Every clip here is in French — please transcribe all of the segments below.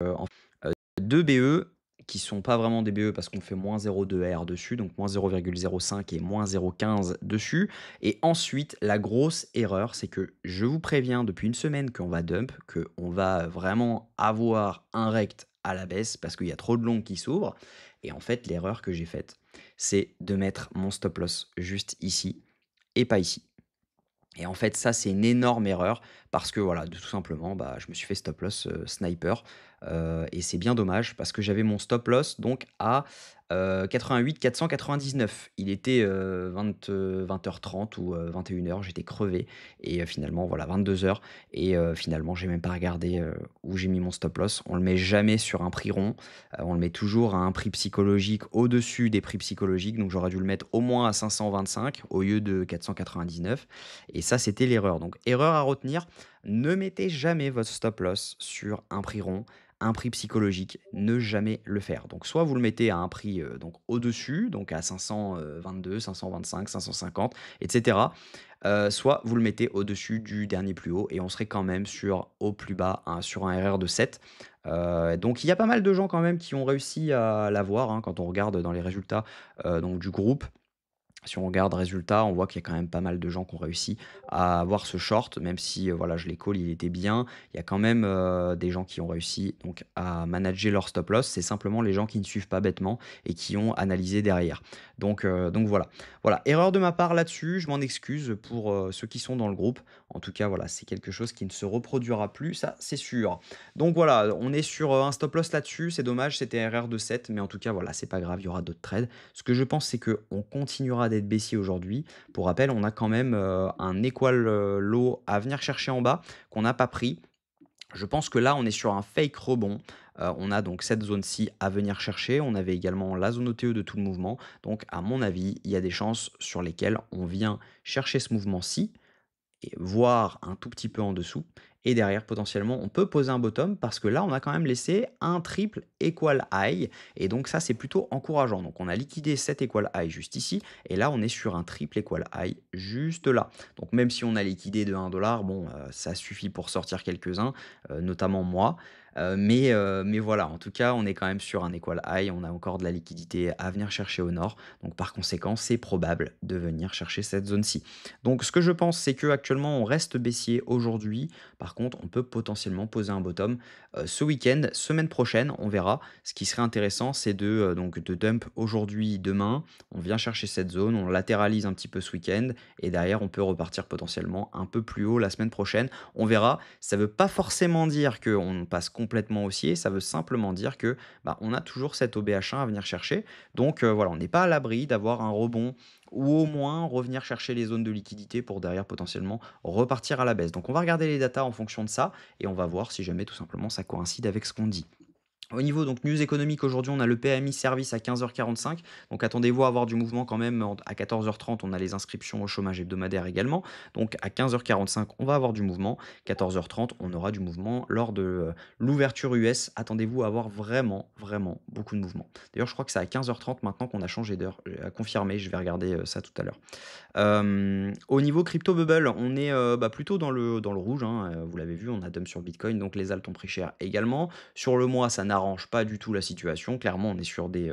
En 2 BE qui sont pas vraiment des BE parce qu'on fait -0,2 R dessus, donc -0,05 et -0,15 dessus. Et ensuite, la grosse erreur, c'est que je vous préviens depuis une semaine qu'on va dump, qu'on va vraiment avoir un rect à la baisse parce qu'il y a trop de longues qui s'ouvrent. Et en fait, l'erreur que j'ai faite, c'est de mettre mon stop loss juste ici et pas ici. Et en fait, ça, c'est une énorme erreur parce que voilà, tout simplement, bah, je me suis fait stop loss, sniper, et c'est bien dommage parce que j'avais mon stop loss donc à, 88 499. Il était, 20h30 ou, 21h, j'étais crevé et finalement voilà 22h et finalement j'ai même pas regardé, où j'ai mis mon stop loss. On le met jamais sur un prix rond, on le met toujours à un prix psychologique au-dessus des prix psychologiques, donc j'aurais dû le mettre au moins à 525 au lieu de 499 et ça, c'était l'erreur. Donc, erreur à retenir, ne mettez jamais votre stop loss sur un prix rond, un prix psychologique, ne jamais le faire. Donc, soit vous le mettez à un prix donc au-dessus, donc à 522, 525, 550, etc. Soit vous le mettez au-dessus du dernier plus haut et on serait quand même sur au plus bas, sur un RR de 7. Donc, il y a pas mal de gens quand même qui ont réussi à l'avoir quand on regarde dans les résultats donc du groupe. Si on regarde résultat, on voit qu'il y a quand même pas mal de gens qui ont réussi à avoir ce short, même si, voilà, je l'ai call, il était bien. Il y a quand même, des gens qui ont réussi donc à manager leur stop loss. C'est simplement les gens qui ne suivent pas bêtement et qui ont analysé derrière. Donc voilà. Voilà, erreur de ma part là-dessus, je m'en excuse pour, ceux qui sont dans le groupe. En tout cas, voilà, c'est quelque chose qui ne se reproduira plus, ça, c'est sûr. Donc voilà, on est sur, un stop loss là-dessus. C'est dommage, c'était RR de 7, mais en tout cas, voilà, c'est pas grave, il y aura d'autres trades. Ce que je pense, c'est qu'on continuera d'être baissier aujourd'hui. Pour rappel, on a quand même un equal low à venir chercher en bas qu'on n'a pas pris. Je pense que là, on est sur un fake rebond. On a donc cette zone-ci à venir chercher. On avait également la zone OTE de tout le mouvement. Donc, à mon avis, il y a des chances sur lesquelles on vient chercher ce mouvement-ci et voire un tout petit peu en dessous. Et derrière, potentiellement, on peut poser un bottom parce que là, on a quand même laissé un triple equal high. Et donc, ça, c'est plutôt encourageant. Donc, on a liquidé cet equal high juste ici. Et là, on est sur un triple equal high juste là. Donc, même si on a liquidé de 1 $, bon, ça suffit pour sortir quelques-uns, notamment moi. Mais voilà, en tout cas, on est quand même sur un equal high. On a encore de la liquidité à venir chercher au nord. Donc, par conséquent, c'est probable de venir chercher cette zone-ci. Donc ce que je pense, c'est qu'actuellement on reste baissier aujourd'hui. Par contre, on peut potentiellement poser un bottom, ce week-end, semaine prochaine, on verra. Ce qui serait intéressant, c'est donc de dump aujourd'hui, demain. On vient chercher cette zone, on latéralise un petit peu ce week-end et derrière on peut repartir potentiellement un peu plus haut la semaine prochaine. On verra. Ça ne veut pas forcément dire qu'on passe complètement haussier, ça veut simplement dire que, bah, on a toujours cet OBH1 à venir chercher. Donc voilà, on n'est pas à l'abri d'avoir un rebond ou au moins revenir chercher les zones de liquidité pour derrière potentiellement repartir à la baisse. Donc on va regarder les datas en fonction de ça et on va voir si jamais tout simplement ça coïncide avec ce qu'on dit. Au niveau donc news économique, aujourd'hui, on a le PMI service à 15h45. Donc attendez-vous à avoir du mouvement quand même à 14h30. On a les inscriptions au chômage hebdomadaire également. Donc à 15h45, on va avoir du mouvement. 14h30, on aura du mouvement lors de l'ouverture US. Attendez-vous à avoir vraiment, vraiment beaucoup de mouvement. D'ailleurs, je crois que c'est à 15h30 maintenant qu'on a changé d'heure. À confirmer, je vais regarder ça tout à l'heure. Au niveau crypto bubble, on est, bah, plutôt dans le rouge, vous l'avez vu, on a dump sur Bitcoin, donc les alts ont pris cher également. Sur le mois, ça n'arrange pas du tout la situation. Clairement, on est sur des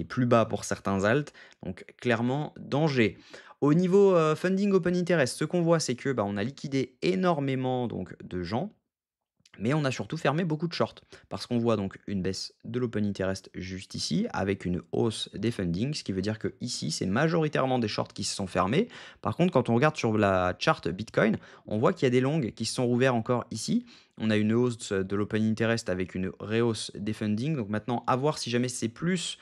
plus bas pour certains alts, donc clairement danger. Au niveau, funding open interest, ce qu'on voit, c'est que, bah, on a liquidé énormément donc de gens. Mais on a surtout fermé beaucoup de shorts parce qu'on voit donc une baisse de l'open interest juste ici avec une hausse des fundings, ce qui veut dire que ici c'est majoritairement des shorts qui se sont fermés. Par contre, quand on regarde sur la chart Bitcoin, on voit qu'il y a des longues qui se sont rouverts encore ici. On a une hausse de l'open interest avec une rehausse des fundings. Donc maintenant, à voir si jamais c'est plus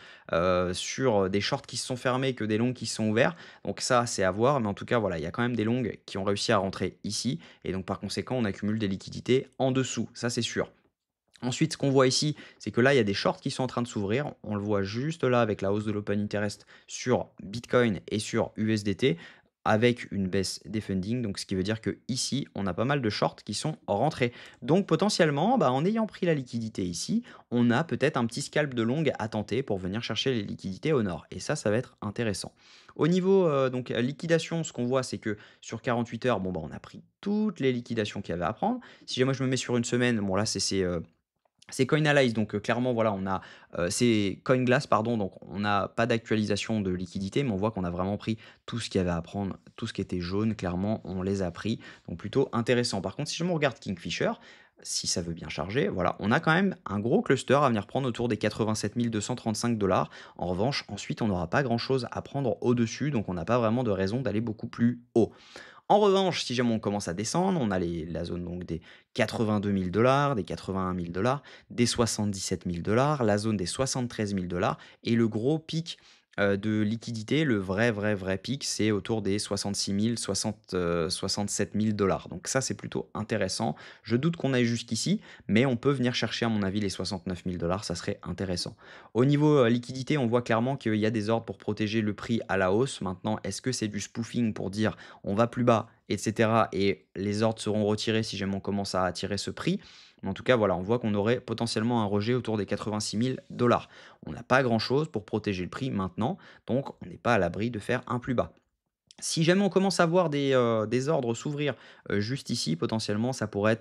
sur des shorts qui se sont fermés que des longues qui se sont ouverts. Donc ça, c'est à voir. Mais en tout cas, voilà, il y a quand même des longues qui ont réussi à rentrer ici. Et donc, par conséquent, on accumule des liquidités en dessous. Ça, c'est sûr. Ensuite, ce qu'on voit ici, c'est que là, il y a des shorts qui sont en train de s'ouvrir. On le voit juste là avec la hausse de l'open interest sur Bitcoin et sur USDT avec une baisse des funding. Donc, ce qui veut dire que ici, on a pas mal de shorts qui sont rentrés. Donc, potentiellement, bah, en ayant pris la liquidité ici, on a peut-être un petit scalp de longue à tenter pour venir chercher les liquidités au nord. Et ça va être intéressant. Au niveau donc liquidation, ce qu'on voit, c'est que sur 48 heures, bon, bah, on a pris toutes les liquidations qu'il y avait à prendre. Si jamais je me mets sur une semaine, bon là, c'est C'est Coinalyze, donc clairement, voilà, on a, c'est CoinGlass, pardon, donc on n'a pas d'actualisation de liquidité, mais on voit qu'on a vraiment pris tout ce qu'il y avait à prendre, tout ce qui était jaune, clairement, on les a pris, donc plutôt intéressant. Par contre, si je me regarde Kingfisher, si ça veut bien charger, voilà, on a quand même un gros cluster à venir prendre autour des 87 235 $. En revanche, ensuite, on n'aura pas grand-chose à prendre au-dessus, donc on n'a pas vraiment de raison d'aller beaucoup plus haut. En revanche, si jamais on commence à descendre, on a la zone donc des 82 000 $, des 81 000 $, des 77 000 $, la zone des 73 000 $ et le gros pic de liquidité, le vrai pic, c'est autour des 66 000, 67 000 $. Donc ça, c'est plutôt intéressant. Je doute qu'on aille jusqu'ici, mais on peut venir chercher, à mon avis, les 69 000 $, ça serait intéressant. Au niveau liquidité, on voit clairement qu'il y a des ordres pour protéger le prix à la hausse. Maintenant, est-ce que c'est du spoofing pour dire on va plus bas, etc. Et les ordres seront retirés si jamais on commence à tirer ce prix. Mais en tout cas, voilà, on voit qu'on aurait potentiellement un rejet autour des 86 000 $. On n'a pas grand-chose pour protéger le prix maintenant, donc on n'est pas à l'abri de faire un plus bas. Si jamais on commence à voir des ordres s'ouvrir, juste ici, potentiellement, ça pourrait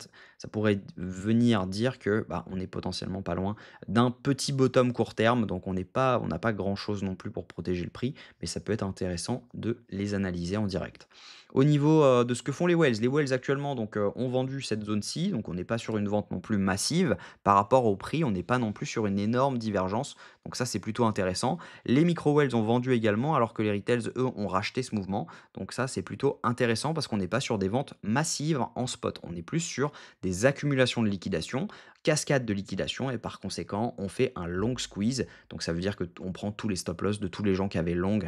venir dire que, bah, on est potentiellement pas loin d'un petit bottom court terme, donc on n'a pas grand chose non plus pour protéger le prix, mais ça peut être intéressant de les analyser en direct. Au niveau, de ce que font les whales actuellement donc, ont vendu cette zone-ci, donc on n'est pas sur une vente non plus massive. Par rapport au prix, on n'est pas non plus sur une énorme divergence, donc ça, c'est plutôt intéressant. Les micro whales ont vendu également, alors que les retails, eux, ont racheté ce mouvement. Donc ça, c'est plutôt intéressant parce qu'on n'est pas sur des ventes massives en spot. On est plus sur des accumulations de liquidation, cascade de liquidation et par conséquent, on fait un long squeeze. Donc ça veut dire qu'on prend tous les stop loss de tous les gens qui avaient long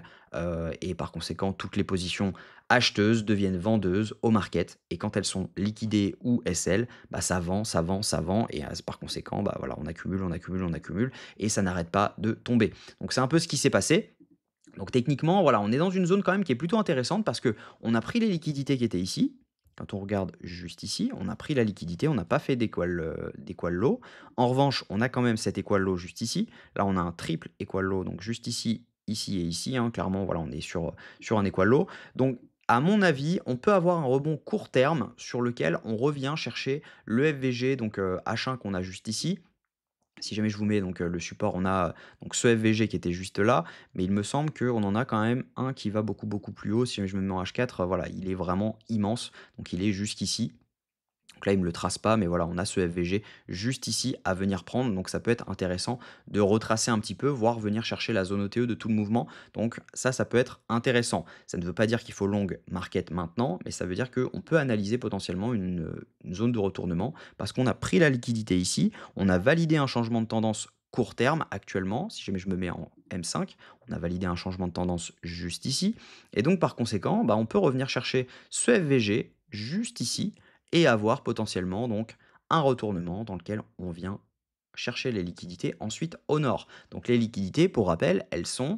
et par conséquent, toutes les positions acheteuses deviennent vendeuses au market et quand elles sont liquidées ou SL, bah ça vend, ça vend, ça vend et par conséquent, bah voilà, on accumule, on accumule, on accumule et ça n'arrête pas de tomber. Donc c'est un peu ce qui s'est passé. Donc techniquement, voilà, on est dans une zone quand même qui est plutôt intéressante parce que on a pris les liquidités qui étaient ici. Quand on regarde juste ici, on a pris la liquidité, on n'a pas fait d'équal low. En revanche, on a quand même cet équal low juste ici. Là, on a un triple équal low, donc juste ici, ici et ici, hein. Clairement, voilà, on est sur un équal low. Donc, à mon avis, on peut avoir un rebond court terme sur lequel on revient chercher le FVG, donc H1 qu'on a juste ici. Si jamais je vous mets donc, le support, on a, donc ce FVG qui était juste là, mais il me semble qu'on en a quand même un qui va beaucoup, beaucoup plus haut. Si jamais je me mets en H4, voilà, il est vraiment immense, donc il est jusqu'ici. Donc là, il ne me le trace pas, mais voilà, on a ce FVG juste ici à venir prendre. Donc ça peut être intéressant de retracer un petit peu, voire venir chercher la zone OTE de tout le mouvement. Donc ça peut être intéressant. Ça ne veut pas dire qu'il faut long market maintenant, mais ça veut dire qu'on peut analyser potentiellement une zone de retournement parce qu'on a pris la liquidité ici, on a validé un changement de tendance court terme actuellement. Si jamais je me mets en M5, on a validé un changement de tendance juste ici. Et donc par conséquent, bah, on peut revenir chercher ce FVG juste ici et avoir potentiellement donc un retournement dans lequel on vient chercher les liquidités ensuite au nord. Donc les liquidités, pour rappel, elles sont,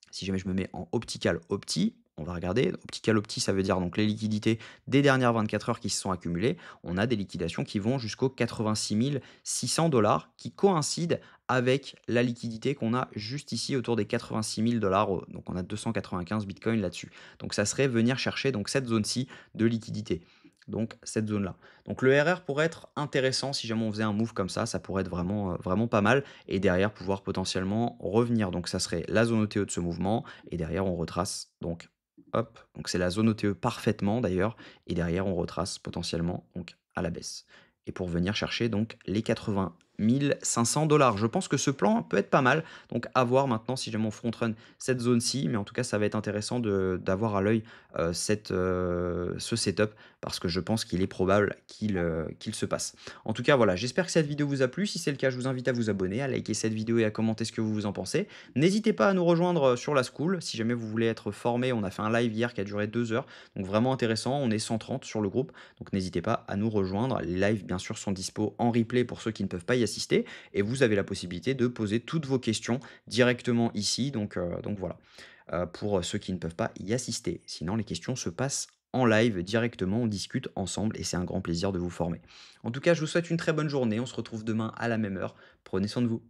si jamais je me mets en optical opti, on va regarder, optical opti, ça veut dire donc les liquidités des dernières 24 heures qui se sont accumulées. On a des liquidations qui vont jusqu'aux 86 600 $ qui coïncident avec la liquidité qu'on a juste ici autour des 86 000 $. Donc on a 295 bitcoins là-dessus. Donc ça serait venir chercher donc cette zone-ci de liquidité. Donc cette zone-là. Donc le RR pourrait être intéressant si jamais on faisait un move comme ça pourrait être vraiment, vraiment pas mal et derrière pouvoir potentiellement revenir. Donc ça serait la zone OTE de ce mouvement et derrière on retrace donc hop, donc c'est la zone OTE parfaitement d'ailleurs et derrière on retrace potentiellement donc à la baisse et pour venir chercher donc les 80 500 $. Je pense que ce plan peut être pas mal, donc à voir maintenant si jamais on front run cette zone-ci, mais en tout cas ça va être intéressant d'avoir à l'œil ce setup parce que je pense qu'il est probable qu'il se passe. En tout cas, voilà, j'espère que cette vidéo vous a plu. Si c'est le cas, je vous invite à vous abonner, à liker cette vidéo et à commenter ce que vous en pensez. N'hésitez pas à nous rejoindre sur la School si jamais vous voulez être formé. On a fait un live hier qui a duré 2 heures, donc vraiment intéressant. On est 130 sur le groupe, donc n'hésitez pas à nous rejoindre. Les lives, bien sûr, sont dispo en replay pour ceux qui ne peuvent pas y assister et vous avez la possibilité de poser toutes vos questions directement ici. Donc voilà. Pour ceux qui ne peuvent pas y assister. Sinon, les questions se passent en live directement, on discute ensemble et c'est un grand plaisir de vous former. En tout cas, je vous souhaite une très bonne journée. On se retrouve demain à la même heure. Prenez soin de vous.